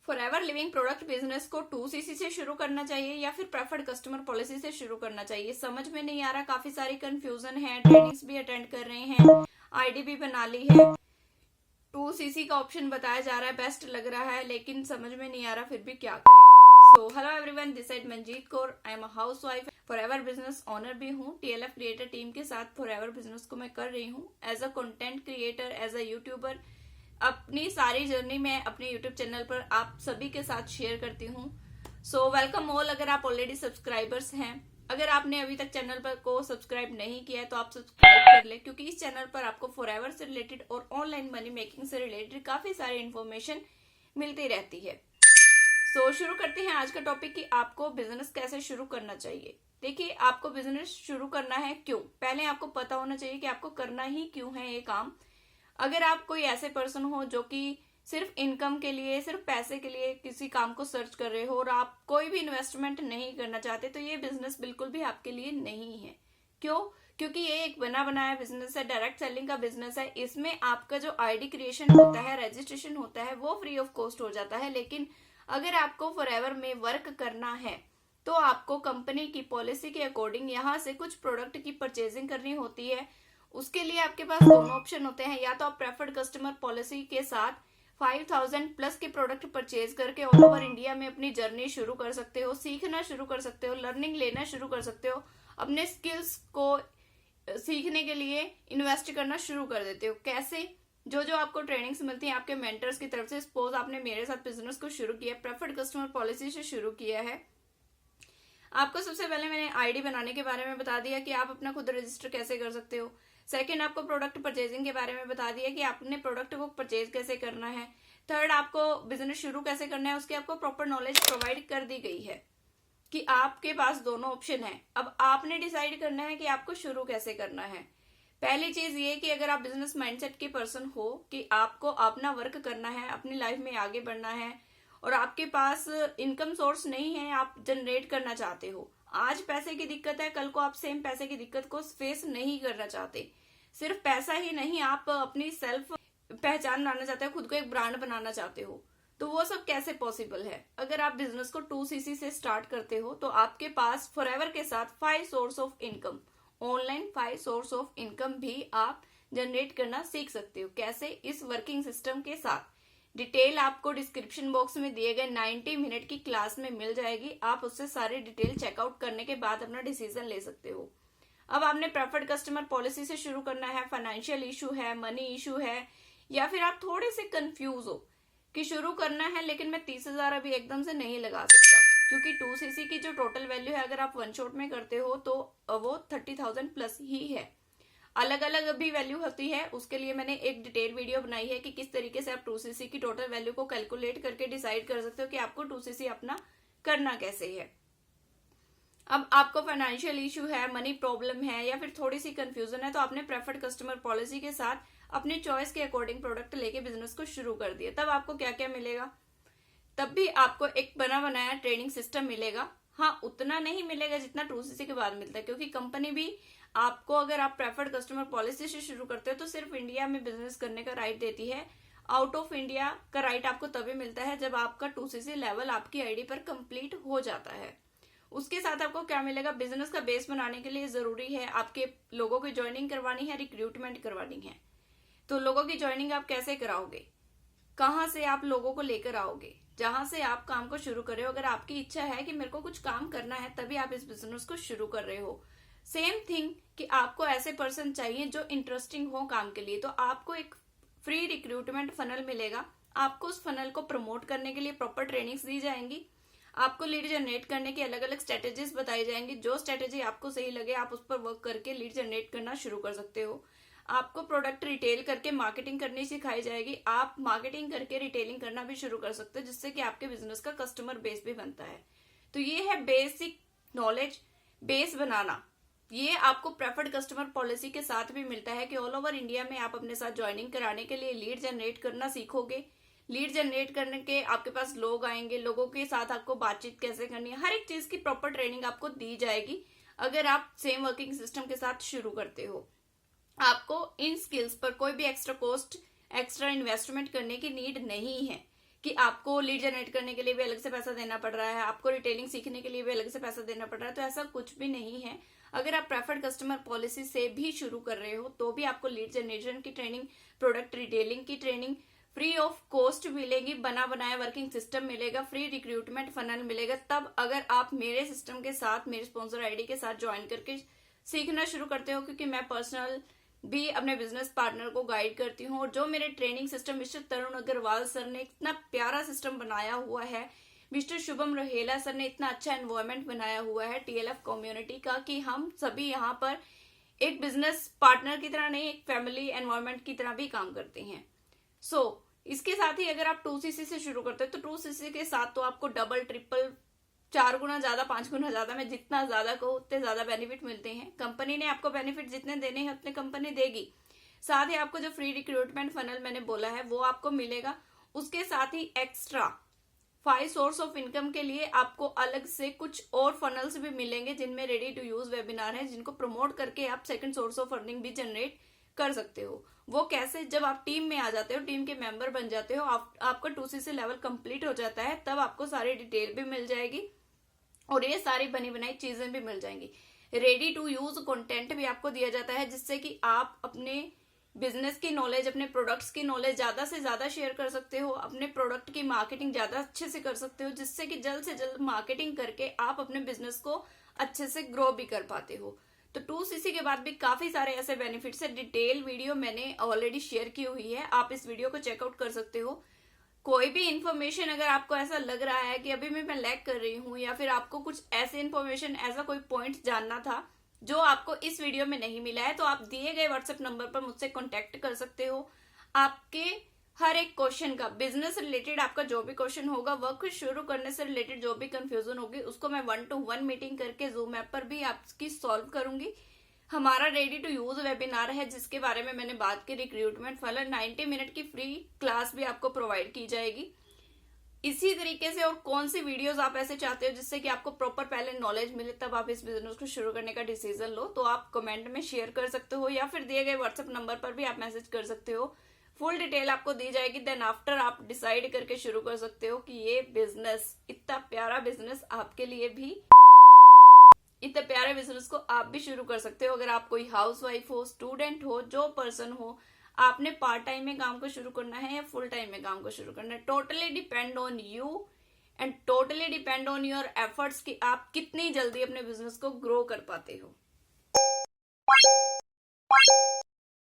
Forever living product business को 2cc से शुरू करना चाहिए या फिर प्रेफर्ड कस्टमर पॉलिसी से शुरू करना चाहिए, समझ में नहीं आ रहा। काफी सारी कंफ्यूजन है, ट्रेनिंग्स भी अटेंड कर रहे हैं, आईडी भी बना ली है, 2cc का ऑप्शन बताया जा रहा है, बेस्ट लग रहा है, लेकिन समझ में नहीं आ रहा फिर भी क्या करें। So hello everyone, this side Manjeet Kaur, I am a house wife, forever business honour भी हूँ। TLF क्रिएटर टीम के साथ फॉरएवर बिजनेस को मैं कर रही हूँ as a content creator, as a YouTuber. अपनी सारी जर्नी मैं अपने यूट्यूब चैनल पर आप सभी के साथ शेयर करती हूँ। So welcome all. अगर आप ऑलरेडी सब्सक्राइबर्स हैं, अगर आपने अभी तक चैनल पर को सब्सक्राइब नहीं किया है तो आप सब्सक्राइब कर ले, क्योंकि इस चैनल पर आपको फॉरएवर से रिलेटेड और ऑनलाइन मनी मेकिंग से रिलेटेड काफी सारी इन्फॉर्मेशन मिलती रहती है। सो शुरू करते हैं आज का टॉपिक कि आपको बिजनेस कैसे शुरू करना चाहिए। देखिए, आपको बिजनेस शुरू करना है क्यों, पहले आपको पता होना चाहिए कि आपको करना ही क्यों है ये काम। अगर आप कोई ऐसे पर्सन हो जो कि सिर्फ इनकम के लिए, सिर्फ पैसे के लिए किसी काम को सर्च कर रहे हो और आप कोई भी इन्वेस्टमेंट नहीं करना चाहते, तो ये बिजनेस बिल्कुल भी आपके लिए नहीं है। क्यों? क्योंकि ये एक बना बनाया बिजनेस है, डायरेक्ट सेलिंग का बिजनेस है। इसमें आपका जो आईडी क्रिएशन होता है, रजिस्ट्रेशन होता है, वो फ्री ऑफ कॉस्ट हो जाता है। लेकिन अगर आपको फॉरएवर में वर्क करना है तो आपको कंपनी की पॉलिसी के अकॉर्डिंग यहाँ से कुछ प्रोडक्ट की परचेजिंग करनी होती है। उसके लिए आपके पास दोनों ऑप्शन होते हैं, या तो आप प्रेफर्ड कस्टमर पॉलिसी के साथ 5000 प्लस के प्रोडक्ट परचेज करके ऑल ओवर इंडिया में अपनी जर्नी शुरू कर सकते हो, सीखना शुरू कर सकते हो, लर्निंग लेना शुरू कर सकते हो, अपने स्किल्स को सीखने के लिए इन्वेस्ट करना शुरू कर देते हो। कैसे? जो आपको ट्रेनिंग्स मिलती है आपके मेंटर्स की तरफ से। सपोज आपने मेरे साथ बिजनेस को शुरू किया, प्रेफर्ड कस्टमर पॉलिसी से शुरू किया है। आपको सबसे पहले मैंने आईडी बनाने के बारे में बता दिया कि आप अपना खुद रजिस्टर कैसे कर सकते हो। सेकंड, आपको प्रोडक्ट परचेजिंग के बारे में बता दिया कि आपने प्रोडक्ट को परचेज कैसे करना है। थर्ड, आपको बिजनेस शुरू कैसे करना है, उसकी आपको प्रॉपर नॉलेज प्रोवाइड कर दी गई है कि आपके पास दोनों ऑप्शन है। अब आपने डिसाइड करना है कि आपको शुरू कैसे करना है। पहली चीज ये कि अगर आप बिजनेस माइंडसेट के पर्सन हो कि आपको अपना वर्क करना है, अपनी लाइफ में आगे बढ़ना है और आपके पास इनकम सोर्स नहीं है, आप जनरेट करना चाहते हो। आज पैसे की दिक्कत है, कल को आप सेम पैसे की दिक्कत को फेस नहीं करना चाहते। सिर्फ पैसा ही नहीं, आप अपनी सेल्फ पहचान बनाना चाहते हो, खुद को एक ब्रांड बनाना चाहते हो। तो वो सब कैसे पॉसिबल है? अगर आप बिजनेस को 2cc से स्टार्ट करते हो तो आपके पास फॉरएवर के साथ 5 source of income, online 5 source of income भी आप जनरेट करना सीख सकते हो। कैसे? इस वर्किंग सिस्टम के साथ। डिटेल आपको डिस्क्रिप्शन बॉक्स में दिए गए 90 मिनट की क्लास में मिल जाएगी। आप उससे सारे डिटेल चेकआउट करने के बाद अपना डिसीजन ले सकते हो। अब आपने प्रेफर्ड कस्टमर पॉलिसी से शुरू करना है, फाइनेंशियल इशू है, मनी इशू है, या फिर आप थोड़े से कंफ्यूज हो कि शुरू करना है लेकिन मैं 30,000 अभी एकदम से नहीं लगा सकता, क्योंकि 2cc की जो टोटल वैल्यू है अगर आप वन शॉट में करते हो तो वो 30,000 प्लस ही है। अलग अलग भी वैल्यू होती है, उसके लिए मैंने एक डिटेल वीडियो बनाई है कि किस तरीके से आप 2cc की टोटल वैल्यू को कैलकुलेट करके डिसाइड कर सकते हो कि आपको 2cc अपना करना कैसे है। अब आपको फाइनेंशियल इशू है, मनी प्रॉब्लम है, या फिर थोड़ी सी कंफ्यूजन है, तो आपने प्रेफर्ड कस्टमर पॉलिसी के साथ अपने चॉइस के अकॉर्डिंग प्रोडक्ट लेके बिजनेस को शुरू कर दिया। तब आपको क्या क्या मिलेगा? तब भी आपको एक बना बनाया ट्रेनिंग सिस्टम मिलेगा। हाँ, उतना नहीं मिलेगा जितना 2cc के बाद मिलता है, क्योंकि कंपनी भी आपको, अगर आप प्रेफर्ड कस्टमर पॉलिसी से शुरू करते हो तो सिर्फ इंडिया में बिजनेस करने का राइट देती है। आउट ऑफ इंडिया का राइट आपको तभी मिलता है जब आपका 2cc लेवल आपकी आईडी पर कंप्लीट हो जाता है। उसके साथ आपको क्या मिलेगा? बिजनेस का बेस बनाने के लिए जरूरी है आपके लोगों की ज्वाइनिंग करवानी है, रिक्रूटमेंट करवानी है। तो लोगों की ज्वाइनिंग आप कैसे कराओगे? कहाँ से आप लोगों को लेकर आओगे? जहां से आप काम को शुरू कर रहे हो। अगर आपकी इच्छा है कि मेरे को कुछ काम करना है, तभी आप इस बिजनेस को शुरू कर रहे हो। सेम थिंग कि आपको ऐसे पर्सन चाहिए जो इंटरेस्टिंग हो काम के लिए, तो आपको एक फ्री रिक्रूटमेंट फनल मिलेगा। आपको उस फनल को प्रमोट करने के लिए प्रॉपर ट्रेनिंग्स दी जाएंगी। आपको लीड जनरेट करने की अलग अलग स्ट्रेटेजीज बताई जाएंगी। जो स्ट्रेटेजी आपको सही लगे आप उस पर वर्क करके लीड जनरेट करना शुरू कर सकते हो। आपको प्रोडक्ट रिटेल करके मार्केटिंग करनी सिखाई जाएगी। आप मार्केटिंग करके रिटेलिंग करना भी शुरू कर सकते हो, जिससे कि आपके बिजनेस का कस्टमर बेस भी बनता है। तो ये है बेसिक नॉलेज, बेस बनाना। ये आपको प्रेफर्ड कस्टमर पॉलिसी के साथ भी मिलता है कि ऑल ओवर इंडिया में आप अपने साथ ज्वाइनिंग कराने के लिए लीड जनरेट करना सीखोगे। लीड जनरेट करने के आपके पास लोग आएंगे, लोगों के साथ आपको बातचीत कैसे करनी है, हर एक चीज की प्रॉपर ट्रेनिंग आपको दी जाएगी अगर आप सेम वर्किंग सिस्टम के साथ शुरू करते हो। आपको इन स्किल्स पर कोई भी एक्स्ट्रा कॉस्ट, एक्स्ट्रा इन्वेस्टमेंट करने की नीड नहीं है, कि आपको लीड जनरेट करने के लिए भी अलग से पैसा देना पड़ रहा है, आपको रिटेलिंग सीखने के लिए भी अलग से पैसा देना पड़ रहा है, तो ऐसा कुछ भी नहीं है। अगर आप प्रेफर्ड कस्टमर पॉलिसी से भी शुरू कर रहे हो तो भी आपको लीड जनरेशन की ट्रेनिंग, प्रोडक्ट रिटेलिंग की ट्रेनिंग फ्री ऑफ कॉस्ट मिलेगी, बना बनाया वर्किंग सिस्टम मिलेगा, फ्री रिक्रूटमेंट फनल मिलेगा। तब अगर आप मेरे सिस्टम के साथ, मेरे स्पॉन्सर आईडी के साथ ज्वाइन करके सीखना शुरू करते हो, क्योंकि मैं पर्सनल भी अपने बिजनेस पार्टनर को गाइड करती हूँ, और जो मेरे ट्रेनिंग सिस्टम मिस्टर तरुण अग्रवाल सर ने इतना प्यारा सिस्टम बनाया हुआ है, मिस्टर शुभम रोहेला सर ने इतना अच्छा एनवायरमेंट बनाया हुआ है टीएलएफ कम्युनिटी का, कि हम सभी यहाँ पर एक बिजनेस पार्टनर की तरह नहीं, एक फैमिली एनवायरमेंट की तरह भी काम करते हैं। इसके साथ ही अगर आप 2cc से शुरू करते हो तो 2cc के साथ तो आपको डबल, ट्रिपल, 4 गुना ज्यादा, 5 गुना ज्यादा, मैं जितना ज्यादा कहूँ उतने ज्यादा बेनिफिट मिलते हैं। कंपनी ने आपको बेनिफिट जितने देने हैं उतने कंपनी देगी। साथ ही आपको जो फ्री रिक्रूटमेंट फनल मैंने बोला है वो आपको मिलेगा। उसके साथ ही एक्स्ट्रा 5 सोर्स ऑफ इनकम के लिए आपको अलग से कुछ और फनल्स भी मिलेंगे, जिनमें रेडी टू यूज वेबिनार है, जिनको प्रमोट करके आप सेकंड सोर्स ऑफ अर्निंग भी जनरेट कर सकते हो। वो कैसे? जब आप टीम में आ जाते हो, टीम के मेंबर बन जाते हो, आपका 2cc लेवल कंप्लीट हो जाता है, तब आपको सारी डिटेल भी मिल जाएगी और ये सारी बनी बनाई चीजें भी मिल जाएंगी। रेडी टू यूज कंटेंट भी आपको दिया जाता है, जिससे कि आप अपने बिजनेस की नॉलेज, अपने प्रोडक्ट्स की नॉलेज ज्यादा से ज्यादा शेयर कर सकते हो, अपने प्रोडक्ट की मार्केटिंग ज्यादा अच्छे से कर सकते हो, जिससे कि जल्द से जल्द मार्केटिंग करके आप अपने बिजनेस को अच्छे से ग्रो भी कर पाते हो। तो 2cc के बाद भी काफी सारे ऐसे बेनिफिट्स है। डिटेल वीडियो मैंने ऑलरेडी शेयर की हुई है, आप इस वीडियो को चेकआउट कर सकते हो। कोई भी इन्फॉर्मेशन अगर आपको ऐसा लग रहा है कि अभी मैं लैग कर रही हूँ, या फिर आपको कुछ ऐसे इन्फॉर्मेशन, ऐसा कोई पॉइंट जानना था जो आपको इस वीडियो में नहीं मिला है, तो आप दिए गए व्हाट्सएप नंबर पर मुझसे कांटेक्ट कर सकते हो। आपके हर एक क्वेश्चन का, बिजनेस रिलेटेड आपका जो भी क्वेश्चन होगा, वर्क शुरू करने से रिलेटेड जो भी कंफ्यूजन होगी, उसको मैं 1-to-1 मीटिंग करके जूम ऐप पर भी आपकी सॉल्व करूंगी। हमारा रेडी टू यूज वेबिनार है, जिसके बारे में मैंने बात की, रिक्रूटमेंट फनल, 90 मिनट की फ्री क्लास भी आपको प्रोवाइड की जाएगी। इसी तरीके से और कौन सी वीडियोस आप ऐसे चाहते हो जिससे कि आपको प्रॉपर पहले नॉलेज मिले, तब आप इस बिजनेस को शुरू करने का डिसीजन लो, तो आप कमेंट में शेयर कर सकते हो, या फिर दिए गए व्हाट्सएप नंबर पर भी आप मैसेज कर सकते हो। फुल डिटेल आपको दी जाएगी, देन आफ्टर आप डिसाइड करके शुरू कर सकते हो कि ये बिजनेस, इतना प्यारा बिजनेस आपके लिए भी, इतने प्यारे बिजनेस को आप भी शुरू कर सकते हो। अगर आप कोई हाउसवाइफ हो, स्टूडेंट हो, जॉब पर्सन हो, आपने पार्ट टाइम में काम को शुरू करना है या फुल टाइम में काम को शुरू करना है, totally depend on you and totally depend on your efforts कि आप कितनी जल्दी अपने बिजनेस को ग्रो कर पाते हो।